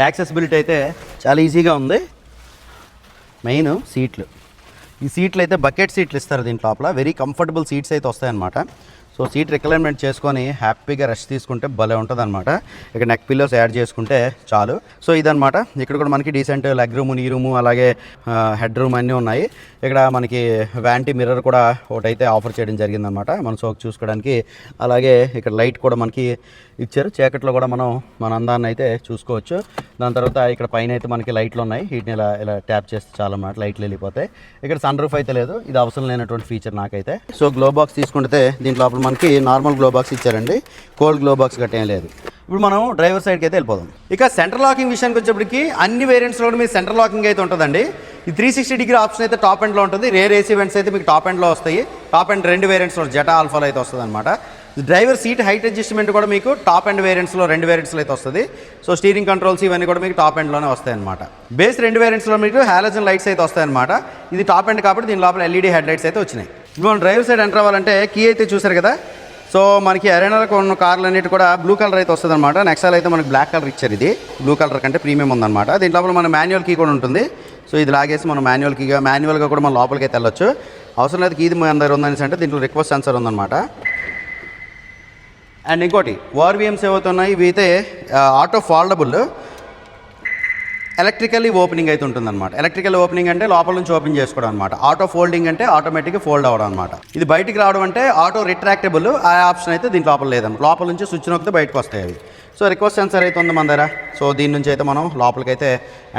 యాక్సెసిబిలిటీ అయితే చాలా ఈజీగా ఉంది. మెయిన్ సీట్లు, ఈ సీట్లు అయితే బకెట్ సీట్లు ఇస్తారు దీంట్ లోపల. వెరీ కంఫర్టబుల్ సీట్స్ అయితే వస్తాయన్నమాట. సో సీట్ రిక్లైన్మెంట్ చేసుకొని హ్యాపీగా రెస్ట్ తీసుకుంటే భలే ఉంటుంది అనమాట. ఇక్కడ నెక్ పిల్లోస్ యాడ్ చేసుకుంటే చాలు. సో ఇదనమాట. ఇక్కడ కూడా మనకి డీసెంట్ లెగ్ రూమ్, నీ రూము, అలాగే హెడ్ రూమ్ అన్నీ ఉన్నాయి. ఇక్కడ మనకి వ్యాంటీ మిర్రర్ కూడా ఒకటైతే ఆఫర్ చేయడం జరిగిందనమాట మనం సోక్ చూసుకోవడానికి. అలాగే ఇక్కడ లైట్ కూడా మనకి ఇచ్చారు. చీకట్లో కూడా మనం మన అందాన్ని అయితే చూసుకోవచ్చు. దాని తర్వాత ఇక్కడ పైన అయితే మనకి లైట్లు ఉన్నాయి. వీటిని ఇలా ఇలా ట్యాప్ చేస్తే చాలా అన్నమాట లైట్లు వెళ్ళిపోతాయి. ఇక్కడ సన్ రూఫ్ అయితే లేదు, ఇది అవసరం లేనటువంటి ఫీచర్ నాకైతే. సో గ్లో బాక్స్ తీసుకుంటే దీంట్లో లోపల మనకి నార్మల్ గ్లో బాక్స్ ఇచ్చారండి, కోల్డ్ గ్లో బాక్స్ గట్ట ఏం లేదు. ఇప్పుడు మనం డ్రైవర్ సైడ్కి అయితే వెళ్ళిపోదాం. ఇక సెంటర్ లాకింగ్ విషయానికి వచ్చేప్పటికి అన్ని వేరియంట్స్లో కూడా మీకు సెంటర్ లాకింగ్ అయితే ఉంటుందండి. ఈ 360 డిగ్రీ ఆప్షన్ అయితే టాప్ ఎండ్లో ఉంటుంది. రేర్ ఏసీ వెంట్స్ అయితే మీకు టాప్ ఎండ్లో వస్తాయి. టాప్ ఎండ్ 2 వేరియంట్స్లో జెటా ఆల్ఫాలో అయితే వస్తుంది అనమాట. డ్రైవర్ సీట్ హైట్ అడ్జస్ట్మెంట్ కూడా మీకు టాప్ ఎండ్ వేరియంట్స్లో 2 వేరియంట్స్లో అయితే వస్తుంది. సో స్టీరింగ్ కంట్రోల్స్ ఇవన్నీ కూడా మీకు టాప్ ఎండ్లోనే వస్తాయి అనమాట. బేస్ 2 వేరియంట్స్లో మీకు హాలోజన్ లైట్స్ అయితే వస్తాయి అనమాట. ఇది టాప్ ఎండ్ కాబట్టి దీని లోపల ఎల్ఈడి హెడ్ లైట్స్ అయితే వచ్చినాయి. ఇప్పుడు మనం డ్రైవర్ సైడ్ ఎంటర్ అవ్వాలంటే కీ అయితే చూసారు కదా. సో మనకి అరేనాలో ఉన్న కార్లు అన్నిటి కూడా బ్లూ కలర్ అయితే వస్తుంది అనమాట. నెక్సాల్ అయితే మనకి బ్లాక్ కలర్ ఇచ్చారు. ఇది బ్లూ కలర్ కంటే ప్రీమియం ఉందన్నమాట. దీంట్లో మన మాన్యువల్ కీ కూడా ఉంటుంది. సో ఇది లాగేసి మనం మాన్యువల్గా కూడా మనం లోపలికి అయితే వెళ్ళొచ్చు. అవసరం లేదు కీ మన దగ్గర ఉందని అంటే దీంట్లో రిక్వెస్ట్ సెన్సర్ ఉందన్నమాట. అండ్ ఇంకోటి ఓఆర్వీఎంస్ ఏవవుతున్నాయి, ఇవి అయితే ఆటో ఫోల్డబుల్ ఎలక్ట్రికల్లీ ఓపెనింగ్ అయితే ఉంటుందన్నమాట. ఎలక్ట్రికల్ ఓపెనింగ్ అంటే లోపల నుంచి ఓపెన్ చేసుకోవడం అనమాట. ఆటో ఫోల్డింగ్ అంటే ఆటోమేటిక్గా ఫోల్డ్ అవ్వడం అనమాట. ఇది బయటికి రావడం అంటే ఆటో రిట్రాక్టబుల్, ఆ ఆప్షన్ అయితే దీని లోపల లేదన్నమాట. లోపల నుంచి స్విచ్ నొక్కితే బయటకు వస్తాయి అవి. సో రిక్వెస్ట్ సెన్సర్ అయితే ఉంది మన దగ్గర. సో దీని నుంచి అయితే మనం లోపలికైతే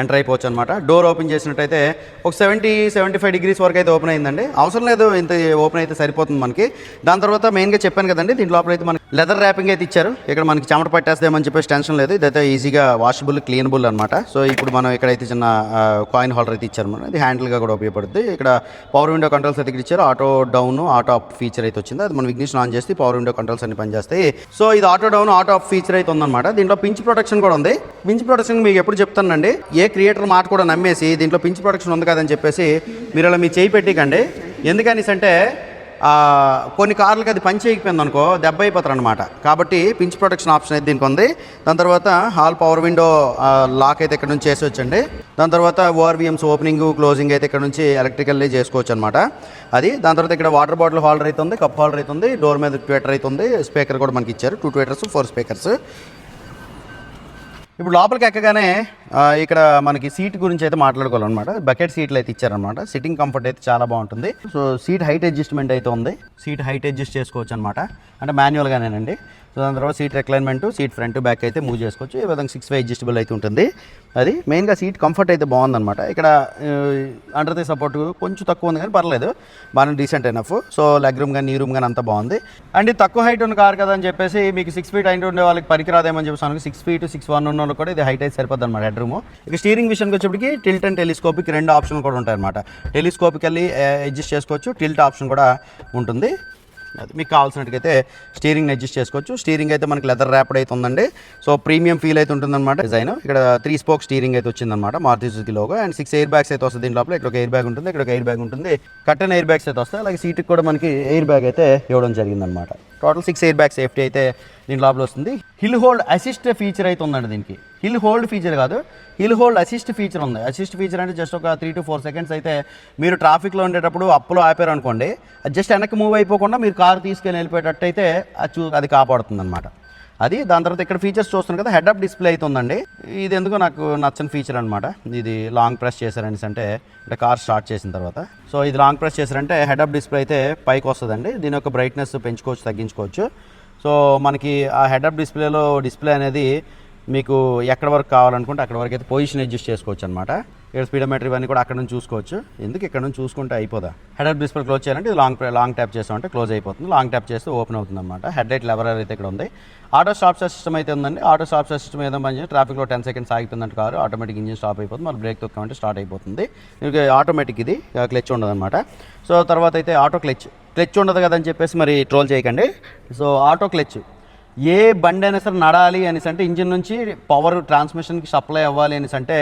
ఎంటర్ అయిపోవచ్చు అనమాట. డోర్ ఓపెన్ చేసినట్టయితే ఒక 70-75 డిగ్రీస్ వరకు అయితే ఓపెన్ అయిందండి. అవసరం లేదు, ఇంత ఓపెన్ అయితే సరిపోతుంది మనకి. దాని తర్వాత మెయిన్గా చెప్పాను కదండి, దీని లోపల అయితే మనకి లెదర్ ర్యాపింగ్ అయితే ఇచ్చారు. ఇక్కడ మనకి చెమట పట్టేస్తామని చెప్పేసి టెన్షన్ లేదు. ఇదైతే ఈజీగా వాషబుల్, క్లీనబుల్ అనమాట. సో ఇప్పుడు మనం ఇక్కడైతే చిన్న కాయిన్ హోల్డర్ అయితే ఇచ్చారు మనం. ఇది హ్యాండిల్గా కూడా ఉపయోగపడుతుంది. ఇక్కడ పవర్ విండో కంట్రోల్స్ అయితే ఇచ్చారు. Auto down, auto up feature అయితే వచ్చింది. అది మనం ఇగ్నిషన్ ఆన్ చేస్తే పవర్ విండో కంట్రోల్స్ అన్ని పనిచేస్తాయి. సో ఇది auto down, auto up feature అయితే ఉందన్నమాట. దీంట్లో పించ్ ప్రొటెక్షన్ కూడా ఉంది. పించ్ ప్రొటెక్షన్ మీకు ఎప్పుడు చెప్తానండి, ఏ క్రియేటర్ మాట కూడా నమ్మేసి దీంట్లో పించ్ ప్రొటెక్షన్ ఉంది కదని చెప్పేసి మీరు ఇలా మీ చేయి పెట్టికండి. ఎందుకనేసి అంటే కొన్ని కార్లకి అది పని చేయకపోయింది అనుకో దెబ్బ అయిపోతారు అనమాట. కాబట్టి పించ్ ప్రొటెక్షన్ ఆప్షన్ అయితే దీనికి ఉంది. దాని తర్వాత హాల్ పవర్ విండో లాక్ అయితే ఇక్కడ నుంచి చేసొచ్చండి. దాని తర్వాత ఓఆర్వీఎంస్ ఓపెనింగ్, క్లోజింగ్ అయితే ఇక్కడ నుంచి ఎలక్ట్రికల్లీ చేసుకోవచ్చు అనమాట. అది దాని తర్వాత ఇక్కడ వాటర్ బాటిల్ హోల్డర్ అయితే ఉంది, కప్ హోల్డర్ అయితే ఉంది, డోర్ మీద ట్విటర్ అయితే ఉంది, స్పీకర్ కూడా మనకి ఇచ్చారు. 2 ట్విటర్స్, 4 స్పీకర్స్. ఇప్పుడు లోపలికి ఎక్కగానే ఇక్కడ మనకి సీట్ గురించి అయితే మాట్లాడుకోవాలన్నమాట. బకెట్ సీట్లు అయితే ఇచ్చారనమాట. సిట్టింగ్ కంఫర్ట్ అయితే చాలా బాగుంటుంది. సో సీట్ హైట్ అడ్జస్ట్మెంట్ అయితే ఉంది. సీట్ హైట్ అడ్జస్ట్ చేసుకోవచ్చు అనమాట, అంటే మాన్యువల్గానేనండి. సో దాని తర్వాత సీట్ రిక్లైన్మెంట్, సీట్ ఫ్రంట్ బ్యాక్ అయితే మూవ్ చేసుకోవచ్చు. ఈ విధంగా 6 వే అడ్జస్టబుల్ అయితే ఉంటుంది. అది మెయిన్గా సీట్ కంఫర్ట్ అయితే బాగుందన్నమాట. ఇక్కడ అండర్ ది సపోర్ట్ కొంచెం తక్కువ ఉంది కానీ పర్లేదు, బాగానే decent enough. So leg room కానీ, నీ రూమ్ కానీ అంతా బాగుంది. అండ్ ఇది తక్కువ హైట్ ఉన్న కార్ కదా అని చెప్పేసి మీకు 6 ఫీట్ హైట్ ఉండే వాళ్ళకి పనికిరాదేమని చెప్పేసి 6 ఫీట్ 6'1" ఉన్న వాళ్ళు కూడా ఇది హైట్ అయితే సరిపోద్ది అనమాట హెడ్ రూమ్. ఇక స్టీరింగ్ విషయానికి వచ్చేప్పటికి టిల్ట్ అండ్ టెలిస్కోపిక్ 2 ఆప్షన్లు కూడా ఉంటాయి అనమాట. టెలిస్కోపికల్లీ అడ్జస్ట్ చేసుకోవచ్చు, టిల్ట్ ఆప్షన్ కూడా ఉంటుంది. అది మీకు కావాల్సినట్టుకైతే స్టీరింగ్ అడ్జస్ట్ చేసుకోవచ్చు. స్టీరింగ్ అయితే మనకి లెదర్ ర్యాప్డ్ అయితే ఉందండి. సో ప్రీమియం ఫీల్ అయితే ఉంటుందన్నమాట డిజైన్. ఇక్కడ 3 స్పోక్ స్టీరింగ్ అయితే వచ్చిందన్నమాట Maruti Suzuki logo. And 6 air bags అయితే వస్తుంది దీని లోపల. ఇక్కడ ఒక ఎయిర్ బ్యాగ్ ఉంటుంది, ఇక్కడ ఒక ఎయిర్ బ్యాగ్ ఉంటుంది, కట్టన్ ఎయిర్ బ్యాగ్స్ అయితే వస్తాయి. అలాగే సీట్కి కూడా మనకి ఎయిర్ బ్యాగ్ అయితే ఇవ్వడం జరిగిందనమాట. టోటల్ 6 ఎయిర్ బ్యాగ్ సేఫ్టీ అయితే దీని లోపల వస్తుంది. హిల్ హోల్డ్ అసిస్ట్ ఫీచర్ అయితే ఉందండి దీనికి. హిల్ హోల్డ్ ఫీచర్ కాదు, హిల్ హోల్డ్ అసిస్ట్ ఫీచర్ ఉంది. అసిస్ట్ ఫీచర్ అంటే జస్ట్ ఒక 3 to 4 సెకండ్స్ అయితే మీరు ట్రాఫిక్లో ఉండేటప్పుడు అప్పులో ఆపారు అనుకోండి, అది జస్ట్ వెనక్కి మూవ్ అయిపోకుండా మీరు కారు తీసుకెళ్ళి వెళ్ళిపోయేటట్టు అయితే అది కాపాడుతుంది అనమాట. అది దాని తర్వాత ఇక్కడ ఫీచర్స్ చూస్తున్నాం కదా, హెడ్ అప్ డిస్ప్లే అయితే ఉందండి. ఇది ఎందుకో నాకు నచ్చని ఫీచర్ అనమాట. ఇది లాంగ్ ప్రెస్ చేశారని అంటే కార్ స్టార్ట్ చేసిన తర్వాత. సో ఇది లాంగ్ ప్రెస్ చేశారంటే హెడ్ అప్ డిస్ప్లే అయితే పైకి వస్తుందండి. దీని యొక్క బ్రైట్నెస్ పెంచుకోవచ్చు, తగ్గించుకోవచ్చు. సో మనకి ఆ హెడ్ అప్ డిస్ప్లేలో డిస్ప్లే అనేది మీకు ఎక్కడ వరకు కావాలనుకుంటే అక్కడ వరకు అయితే పొజిషన్ అడ్జస్ట్ చేసుకోవచ్చు అనమాట. ఇక్కడ స్పీడోమీటర్ ఇవన్నీ కూడా అక్కడ నుంచి చూసుకోవచ్చు. ఎందుకు ఇక్కడ నుంచి చూసుకుంటే అయిపోదా. హెడ్ అప్ డిస్ప్లే క్లోజ్ చేయాలంటే ఇది లాంగ్ ట్యాప్ చేస్తామంటే క్లోజ్ అయిపోతుంది. లాంగ్ ట్యాప్ చేస్తే ఓపెన్ అవుతుంది అనమాట. హెడ్ లైట్ లెవర్ అయితే ఇక్కడ ఉంది. ఆటో స్టాప్ సిస్టమ్ అయితే ఉందండి. ఆటో స్టాప్ సిస్టమ్ ఏదో పని ట్రాఫిక్లో 10 సెకండ్స్ ఆగుతుందంటే కారు ఆటోమేటిక్ ఇంజిన్ స్టాప్ అయిపోతుంది. మరి బ్రేక్ తొక్కామంటే స్టార్ట్ అయిపోతుంది. ఇది ఆటోమేటిక్, ఇది క్లచ్ ఉండదు అనమాట. సో తర్వాత అయితే ఆటో క్లచ్ ఉండదు కదని చెప్పేసి మరి ట్రోల్ చేయకండి. సో ఆటో క్లచ్ ఏ బండి అయినా సరే నడాలి అనేసి అంటే ఇంజిన్ నుంచి పవర్ ట్రాన్స్మిషన్కి సప్లై అవ్వాలి అనేసి అంటే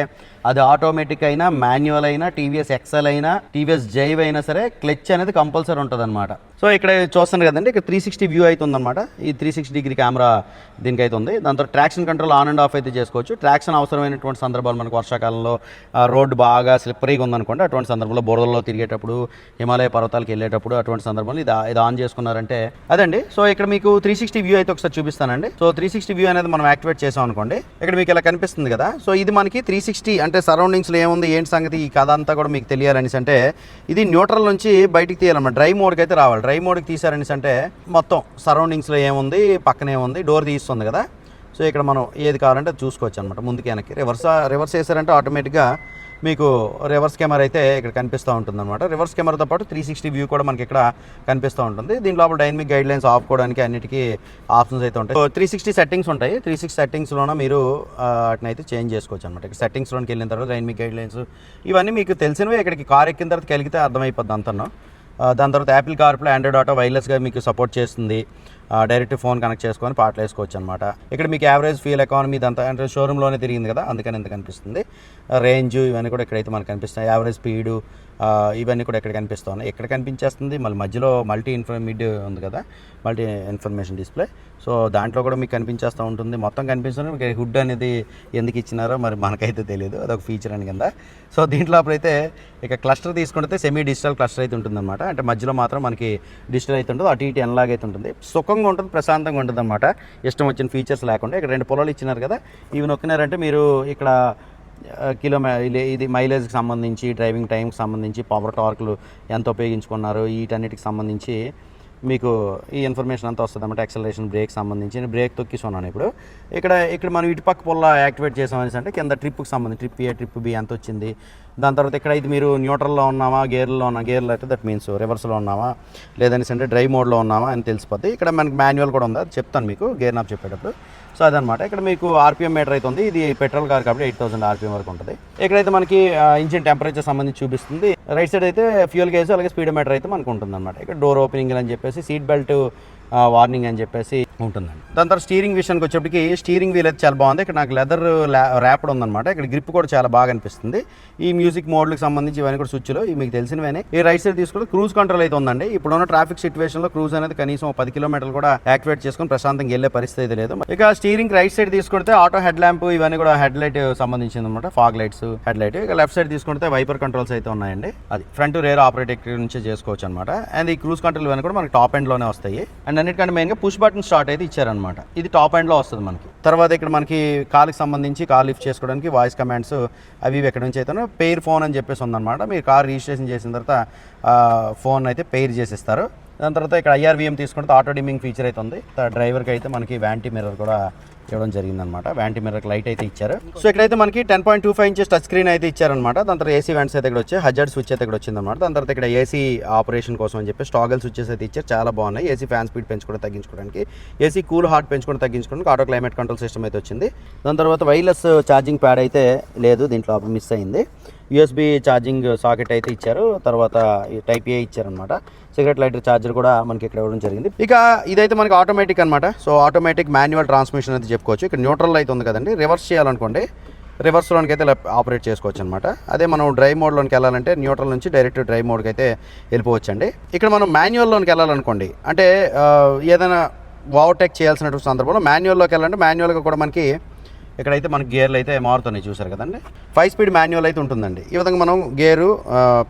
అది ఆటోమేటిక్ అయినా మాన్యువల్ అయినా టీవీఎస్ ఎక్సెల్ అయినా టీవీఎస్ జైవ్ అయినా సరే క్లచ్ అనేది కంపల్సరీ ఉంటుంది అనమాట. సో ఇక్కడ చూస్తున్నారు కదండి, ఇక్కడ 360 వ్యూ అయితే ఉందన్నమాట. ఈ 360 డిగ్రీ కెమెరా దీనికి అయితే ఉంది. దాంతో traction control on and of అయితే చేసుకోవచ్చు. ట్రాక్షన్ అవసరమైనటువంటి సందర్భాలు మనకు వర్షాకాలంలో రోడ్డు బాగా స్లిప్పరీగా ఉందనుకోండి, అటువంటి సందర్భంలో బురదల్లో తిరిగేటప్పుడు, హిమాలయ పర్వతాలకు వెళ్ళేటప్పుడు అటువంటి సందర్భంలో ఇది ఆన్ చేసుకున్నారంటే అదండి. సో ఇక్కడ మీకు 360 వ్యూ అయితే ఒకసారి చూపిస్తానండి. సో 360 వ్యూ అనేది మనం యాక్టివేట్ చేసాం అనుకోండి, ఇక్కడ మీకు ఇలా కనిపిస్తుంది కదా. సో ఇది మనకి 360 అంటే సరౌండింగ్స్లో ఏముంది ఏంటి సంగతి ఈ కథ అంతా కూడా మీకు తెలియాలనేసి అంటే ఇది న్యూట్రల్ నుంచి బయటికి తీయాలన్నమాట. డ్రైవ్ మోడ్కి అయితే రావాలి. డ్రైవ్ మోడ్కి తీసారనేసి అంటే మొత్తం సరౌండింగ్స్లో ఏముంది, పక్కనే ఉంది, డోర్ తీస్తుంది కదా. సో ఇక్కడ మనం ఏది కావాలంటే చూసుకోవచ్చు అనమాట. ముందుకి వెనక్కి రివర్స్ వేసారంటే ఆటోమేటిక్గా మీకు రివర్స్ కెమెరా అయితే ఇక్కడ కనిపిస్తూ ఉంటుంది అనమాట. రివర్స్ కెమెరాతో పాటు 360 వ్యూ కూడా మనకి ఇక్కడ కనిపిస్తూ ఉంటుంది. దీని లోపల డైనమిక్ గైడ్ లైన్స్ ఆపుకోవడానికి అన్నిటికీ ఆప్షన్స్ అయితే ఉంటాయి. 360 సెట్టింగ్స్ ఉంటాయి. 360 సెట్టింగ్స్లోనే మీరు వాటిని అయితే చేంజ్ చేసుకోవచ్చు అనమాట. ఇక్కడ సెట్టింగ్స్లోకి వెళ్ళిన తర్వాత డైనమిక్ గైడ్ లైన్స్ ఇవన్నీ మీకు తెలిసినవి. ఇక్కడికి కార్ ఎక్కిన తర్వాత కలిగితే అర్థమైపోద్ది అంతను. దాని తర్వాత యాపిల్ కార్ప్లే, ఆండ్రాయిడ్ ఆటో వైర్లెస్గా మీకు సపోర్ట్ చేస్తుంది. డైరెక్ట్ ఫోన్ కనెక్ట్ చేసుకొని పాటలు వేసుకోవచ్చు అనమాట. ఇక్కడ మీకు యావరేజ్ ఫ్యూయల్ ఎకానమీ ఇదంతా అంటే షోరూంలోనే తిరిగింది కదా, అందుకని ఎంత కనిపిస్తుంది. రేంజ్ ఇవన్నీ కూడా ఇక్కడైతే మనకు కనిపిస్తాయి. యావరేజ్ స్పీడు ఇవన్నీ కూడా ఇక్కడ కనిపిస్తూ ఉన్నాయి. ఎక్కడ కనిపించేస్తుంది మళ్ళీ మధ్యలో మిడ్ ఉంది కదా, మల్టీ ఇన్ఫర్మేషన్ డిస్ప్లే. సో దాంట్లో కూడా మీకు కనిపించేస్తూ ఉంటుంది. మొత్తం కనిపిస్తుంది. మీకు హుడ్ అనేది ఎందుకు ఇచ్చినారో మరి మనకైతే తెలియదు, అదొక ఫీచర్ అని కింద. సో దీంట్లో అప్పుడైతే ఇక క్లస్టర్ తీసుకుంటే సెమీ డిజిటల్ క్లస్టర్ అయితే ఉంటుందన్నమాట. అంటే మధ్యలో మాత్రం మనకి డిజిటల్ అయితే ఉంటుంది, అటు ఇటు ఎన్లాగ్ అయితే ఉంటుంది. సుఖంగా ఉంటుంది, ప్రశాంతంగా ఉంటుంది అనమాట. ఇష్టం వచ్చిన ఫీచర్స్ లేకుండా. ఇక్కడ 2 పొలాలు ఇచ్చినారు కదా, ఇవి నొక్కినారంటే మీరు ఇక్కడ ఇది మైలేజ్కి సంబంధించి, డ్రైవింగ్ టైంకి సంబంధించి, పవర్ టార్క్లు ఎంత ఉపయోగించుకున్నారు వీటన్నిటికి సంబంధించి మీకు ఈ ఇన్ఫర్మేషన్ అంతా వస్తుంది అన్నమాట. యాక్సలరేషన్, బ్రేక్ సంబంధించి నేను బ్రేక్ తొక్కిస్తున్నాను ఇప్పుడు. ఇక్కడ మనం ఇటుపక్క పొల్ల యాక్టివేట్ చేసామనేసి అంటే కింద ట్రిప్కి సంబంధించి ట్రిప్ ఏ, ట్రిప్ బి ఎంత వచ్చింది. దాని తర్వాత ఇక్కడ ఇది మీరు న్యూట్రల్లో ఉన్నామా, గేర్లో అయితే దట్ మీన్స్ రివర్స్లో ఉన్నామా, లేదనేసి అంటే డ్రైవ్ మోడ్లో ఉన్నామా అని తెలిసిపోద్ది. ఇక్కడ మనకి మాన్యువల్ కూడా ఉంది, అది చెప్తాను మీకు గేర్ నాప్ చెప్పేటప్పుడు. సో అదనమాట. ఇక్కడ మీకు ఆర్పిఎం మీటర్ అయితే ఉంది. ఇది పెట్రోల్ కార్ కాబట్టి 8000 ఆర్పిఎం వరకు ఉంటుంది. ఇక్కడైతే మనకి ఇంజిన్ టెంపరేచర్ సంబంధించి చూపిస్తుంది. రైట్ సైడ్ అయితే ఫ్యూయల్ గేజ్ అలాగే స్పీడోమీటర్ అయితే మనకు ఉంటుంది అనమాట. ఇక్కడ డోర్ ఓపెనింగ్ అని చెప్పేసి, సీట్ బెల్ట్ వార్నింగ్ అని చెప్పేసి ఉంటుందండి. దాని తర్వాత స్టీరింగ్ విషయానికి వచ్చేప్పటికి స్టీరింగ్ వీల్ అయితే చాలా బాగుంది. ఇక్కడ నాకు లెదర్ ర్యాప్డ్ ఉందన్నమాట. ఇక్కడ గ్రిప్ కూడా చాలా బాగా అనిపిస్తుంది. ఈ మ్యూజిక్ మోడ్లకు సంబంధించి ఇవన్నీ కూడా స్విచ్లు ఇవి మీకు తెలిసినవే. ఈ రైట్ సైడ్ తీసుకుంటే క్రూజ్ కంట్రోల్ అయితే ఉందండి. ఇప్పుడున్న ట్రాఫిక్ సిచ్యువేషన్లో క్రూజ్ అనేది కనీసం 10 కిలోమీటర్లు కూడా యాక్టివేట్ చేసుకుని ప్రశాంతంగా వెళ్ళే పరిస్థితి లేదు. ఇక స్టీరింగ్ రైట్ సైడ్ తీసుకుంటే ఆటో హెడ్ ల్యాంప్ ఇవన్నీ కూడా హెడ్ లైట్ సంబంధించింది అనమాట. Fog lights, head light. ఇక లెఫ్ట్ సైడ్ తీసుకుంటే వైపర్ కంట్రోల్స్ అయితే ఉన్నాయండి. అది ఫ్రంట్ రేర్ ఆపరేటింగ్ నుంచే చేసుకోవచ్చు అనమాట. అండ్ ఈ క్రూజ్ కంట్రోల్ ఇవన్నీ కూడా మనకి టాప్ ఎండ్లోనే వస్తాయి. అండ్ అన్నిటికంటే మెయిన్గా పుష్ బటన్ స్టార్ట్ అయితే ఇచ్చారనమాట. ఇది టాప్ ఎండ్లో వస్తుంది మనకి. తర్వాత ఇక్కడ మనకి కార్కి సంబంధించి కార్ లిఫ్ట్ చేసుకోవడానికి వాయిస్ కమాండ్స్ అవి ఎక్కడ నుంచి అయితే పెయిర్ ఫోన్ అని చెప్పేసి ఉందన్నమాట. మీరు కార్ రిజిస్ట్రేషన్ చేసిన తర్వాత ఫోన్ అయితే పెయిర్ చేసిస్తారు. దాని తర్వాత ఇక్కడ IRVM తీసుకుంటే ఆటో డిమ్మింగ్ ఫీచర్ అయితే ఉంది. డ్రైవర్కి అయితే మనకి వ్యాంటీ మిర్రర్ కూడా ఇవ్వడం జరిగిందనమాట. వ్యాంటీ మిర్రర్ లైట్ అయితే ఇచ్చారు. సో ఇక్కడైతే మనకి 10.25 ఇంచెస్ టచ్ స్క్రీన్ అయితే ఇచ్చారనమాట. దాని తర్వాత AC వ్యాంట్స్ అయితే ఇక్కడ వచ్చాయి. హజార్డ్ స్విచ్ అయితే ఇక్కడ వచ్చిందనమాట. దాని తర్వాత ఇక్కడ AC ఆపరేషన్ కోసం అని చెప్పి టాగల్ స్విచెస్ అయితే ఇచ్చారు. చాలా బాగున్నాయి. AC ఫ్యాన్ స్పీడ్ పెంచుకోవడం తగ్గించుకోవడానికి, AC కూల్ హాట్ పెంచుకోవడం తగ్గించుకోవడానికి ఆటో క్లైమేట్ కంట్రోల్ సిస్టమ్ అయితే వచ్చింది. దాని తర్వాత వైర్లెస్ ఛార్జింగ్ ప్యాడ్ అయితే లేదు, దీంట్లో మిస్ అయింది. USB ఛార్జింగ్ సాకెట్ అయితే ఇచ్చారు. తర్వాత టైప్ A ఇచ్చారనమాట. సిగరెట్ లైటర్ ఛార్జర్ కూడా మనకి ఇక్కడ ఇవ్వడం జరిగింది. ఇక ఇదైతే మనకి ఆటోమేటిక్ అనమాట. సో ఆటోమేటిక్ మాన్యువల్ ట్రాన్స్మిషన్ అయితే చెప్పుకోవచ్చు. ఇక్కడ న్యూట్రల్ అయితే ఉంది కదండి, రివర్స్ చేయాలనుకోండి రివర్స్లోనికి అయితే ఆపరేట్ చేసుకోవచ్చు అనమాట. అదే మనం డ్రైవ్ మోడ్లోకి వెళ్ళాలంటే న్యూట్రల్ నుంచి డైరెక్ట్ డ్రైవ్ మోడ్కి అయితే వెళ్ళిపోవచ్చు అండి. ఇక్కడ మనం మాన్యువల్లోకి వెళ్ళాలనుకోండి, అంటే ఏదైనా ఓవర్టేక్ చేయాల్సినటువంటి సందర్భంలో మాన్యువల్లోకి వెళ్ళాలంటే మాన్యువల్గా కూడా మనకి ఇక్కడైతే మనకి గేర్లు అయితే మారుతున్నాయి చూసారు కదండి. 5 స్పీడ్ మాన్యువల్ అయితే ఉంటుందండి. ఈ విధంగా మనం గేరు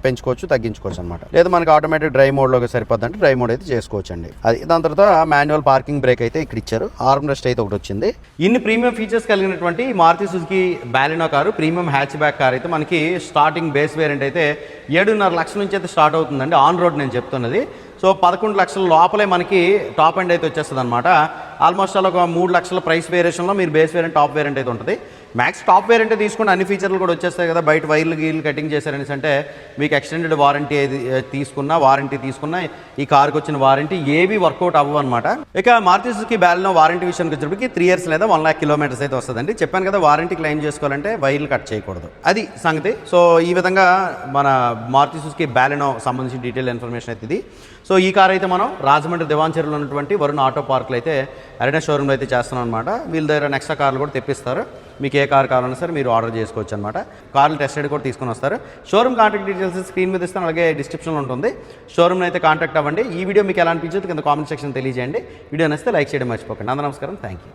పెంచుకోవచ్చు, తగ్గించుకోవచ్చు అనమాట. లేదా మనకి ఆటోమేటిక్ డ్రైవ్ మోడ్లోకి సరిపోద్దంటే డ్రైవ్ మోడ్ అయితే చేసుకోవచ్చు అండి. అది దాని తర్వాత మాన్యువల్ పార్కింగ్ బ్రేక్ అయితే ఇక్కడ ఇచ్చారు. ఆర్మ్ రెస్ట్ అయితే ఒకటి వచ్చింది. ఇన్ని ప్రీమియం ఫీచర్స్ కలిగినటువంటి Maruti Suzuki Baleno car, premium hatchback car అయితే మనకి స్టార్టింగ్ బేస్ వేరియంట్ అయితే 7.5 లక్షల నుంచి అయితే స్టార్ట్ అవుతుందండి. ఆన్ రోడ్ నేను చెప్తున్నది. సో 11 లక్షల లోపలే మనకి టాప్ ఎండ్ అయితే వచ్చేస్తుంది అనమాట. ఆల్మోస్ట్ అలా ఒక 3 లక్షల ప్రైస్ వేరియేషన్లో మీరు బేస్ వేరియంట్, టాప్ వేరియంట్ అయితే ఉంటుంది. మ్యాక్స్ టాప్ వేరియంట్ తీసుకుంటే అన్ని ఫీచర్లు కూడా వచ్చేస్తాయి కదా. బయట వైర్లు గీర్లు కటింగ్ చేశారనేసి అంటే మీకు ఎక్స్టెండెడ్ వారంటీ తీసుకున్నా ఈ కార్కి వచ్చిన వారంటీ ఏవి వర్కౌట్ అవ్వవు అనమాట. ఇక మారుతి సుజుకి బాలినో వారంటీ విషయానికి వచ్చేప్పటికి 3 years లేదా 1 lakh kilometers అయితే వస్తుందండి. చెప్పాను కదా, వారంటీ క్లెయిమ్ చేసుకోవాలంటే వైర్లు కట్ చేయకూడదు, అది సంగతి. సో ఈ విధంగా మన మారుతి సుజుకి బాలినో సంబంధించిన డీటెయిల్ ఇన్ఫర్మేషన్ అయితే ఇది. సో సో ఈ కార్ అయితే మనం రాజమండ్రి దివాంచెరులో ఉన్నటువంటి వరుణ్ ఆటో పార్క్లో అయితే అరేనా షోరూమ్లో అయితే చేస్తున్నాం అనమాట. వీళ్ళ దగ్గర నెక్స్ట్ కార్లు కూడా తెప్పిస్తారు. మీకు ఏ కార్ కావాలన్నా సరే మీరు ఆర్డర్ చేసుకోవచ్చు అనమాట. కార్లు టెస్ట్ రైడ్ కూడా తీసుకొని వస్తారు. షోరూమ్ కాంటాక్ట్ డీటెయిల్స్ స్క్రీన్ మీద ఇస్తాను, అలాగే డిస్క్రిప్షన్లో ఉంటుంది. షోరూమ్ని అయితే కాంటాక్ట్ అవ్వండి. ఈ వీడియో మీకు ఎలా అనిపించింది కింద కామెంట్ సెక్షన్ తెలియజేయండి. వీడియో నచ్చితే లైక్ చేయడం మర్చిపోకండి. అందరూ నమస్కారం, థ్యాంక్ యూ.